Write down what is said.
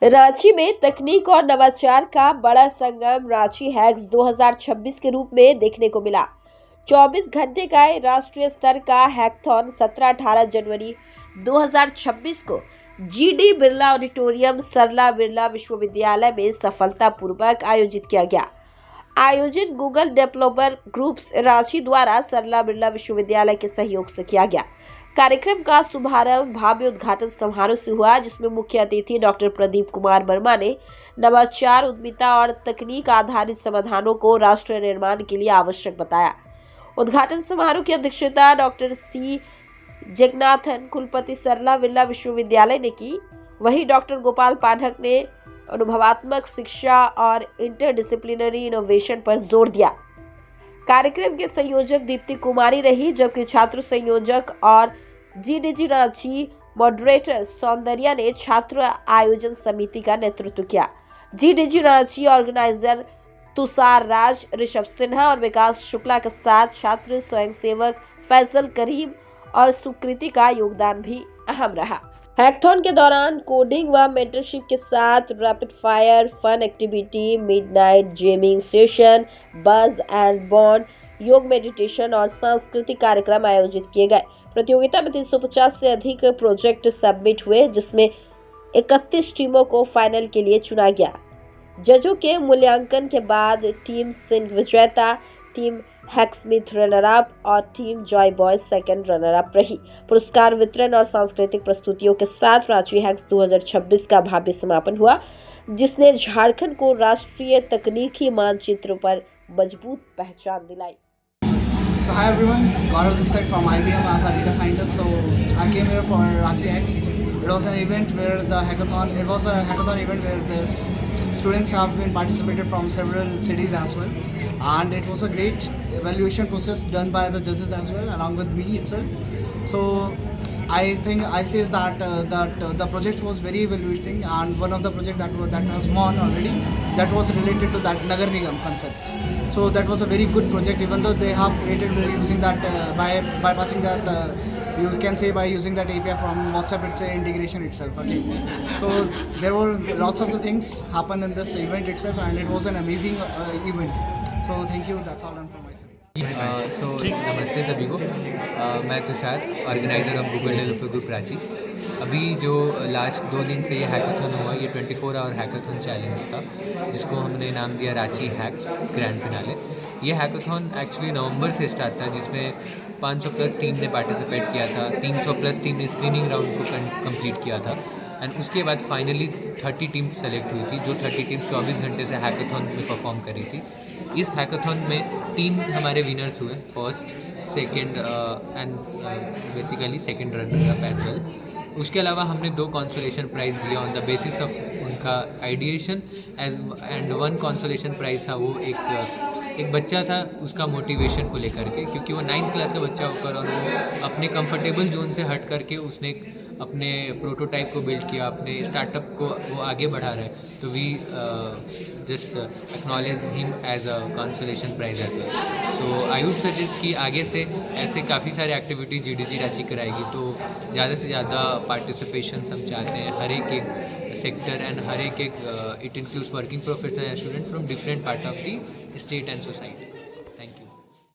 रांची में तकनीक और नवाचार का बड़ा संगम रांची हैक्स 2026 के रूप में देखने को मिला। 24 घंटे का ये राष्ट्रीय स्तर का हैकथॉन 17-18 जनवरी 2026 को जीडी बिरला ऑडिटोरियम सरला बिरला विश्वविद्यालय में सफलतापूर्वक आयोजित किया गया। आयोजन गूगल डेवलपर ग्रुप्स रांची द्वारा सरला बिरला विश्वविद्यालय के सहयोग से किया गया। कार्यक्रम का शुभारंभ भव्य उद्घाटन समारोह से हुआ, जिसमें मुख्य अतिथि डॉक्टर प्रदीप कुमार वर्मा ने नवाचार, उद्यमिता और तकनीक आधारित समाधानों को राष्ट्र निर्माण के लिए आवश्यक बताया। उद्घाटन समारोह की अध्यक्षता डॉक्टर सी जगन्नाथन, कुलपति सरला बिरला विश्वविद्यालय ने की। वहीं डॉक्टर गोपाल पाठक ने अनुभवात्मक शिक्षा और इंटरडिसिप्लिनरी इनोवेशन पर जोर दिया। कार्यक्रम के संयोजक दीप्ति कुमारी रही, जबकि छात्र संयोजक और जीडीजी रांची मॉडरेटर सौंदर्या ने छात्र आयोजन समिति का नेतृत्व किया। जीडीजी रांची ऑर्गेनाइजर तुषार राज, ऋषभ सिन्हा और विकास शुक्ला के साथ छात्र स्वयंसेवक फैसल करीम और सुकृति का योगदान भी अहम रहा। हैकथॉन के दौरान कोडिंग व मेंटरशिप के साथ rapid fire, fun activity, midnight gaming session, buzz and bond, योग मेडिटेशन और सांस्कृतिक कार्यक्रम आयोजित किए गए। प्रतियोगिता में 350 से अधिक प्रोजेक्ट सबमिट हुए, जिसमें 31 टीमों को फाइनल के लिए चुना गया। जजों के मूल्यांकन के बाद टीम सिंह विजेता, टीम हैक्समिथ रनर अप और team Joy boys second runner up रही। पुरस्कार वितरण और सांस्कृतिक प्रस्तुतियों के साथ रांची हैक्स 2026 का भव्य समापन हुआ, जिसने झारखंड को राष्ट्रीय तकनीकी मानचित्र पर मजबूत पहचान दिलाई। So hi everyone, Gaurav this side from IBM as a data scientist. So I came here for Ranchi X. It was an event where the hackathon. It was a hackathon event where the students have been participated from several cities as well, and it was a great evaluation process done by the judges as well, along with me itself. So I think I say that the project was very evaluating, and one of the project that has won already, that was related to that Nagar Nigam concepts. So that was a very good project, even though they have created using that by bypassing that you can say by using that API from WhatsApp integration itself. Okay, so there were lots of the things happen in this event itself, and it was an amazing event. So thank you. That's all from my side. नमस्ते सभी को। मैं Tushar, organiser of Google developer group Ranchi. अभी जो last 2 दिन से ये hackathon हुआ, ये 24 आवर हैकाथन चैलेंज था, जिसको हमने नाम दिया रांची हैक्स ग्रैंड फिनाले। ये हैकाथन एक्चुअली नवंबर से स्टार्ट था, जिसमें 500 प्लस टीम ने पार्टिसिपेट किया था, 300 प्लस टीम ने स्क्रीनिंग राउंड को कंप्लीट किया था, एंड उसके बाद फाइनली 30 टीम सेलेक्ट हुई थी, जो 30 टीम 24 घंटे से हैकाथन में परफॉर्म करी थी। इस हैकाथन में 3 हमारे विनर्स हुए, first, second and basically second runner up as well. उसके अलावा हमने 2 कंसोलेशन प्राइज़ दिया ऑन द बेसिस ऑफ उनका आइडिएशन एंड 1 कंसोलेशन प्राइज़ था, वो एक बच्चा था, उसका मोटिवेशन को लेकर के, क्योंकि वो 9th क्लास का बच्चा होकर और वो अपने कंफर्टेबल जोन से हट करके उसने अपने प्रोटोटाइप को बिल्ड किया, अपने स्टार्टअप को वो आगे बढ़ा रहा है। तो we just acknowledge him as a consolation prize as well. So I would suggest कि आगे से ऐसे काफ़ी सारे एक्टिविटी जीडीजी रांची कराएगी, तो ज़्यादा से ज़्यादा पार्टिसिपेशन हम चाहते हैं, हर एक सेक्टर एंड हर एक it includes working professional and student from different part of the state and society.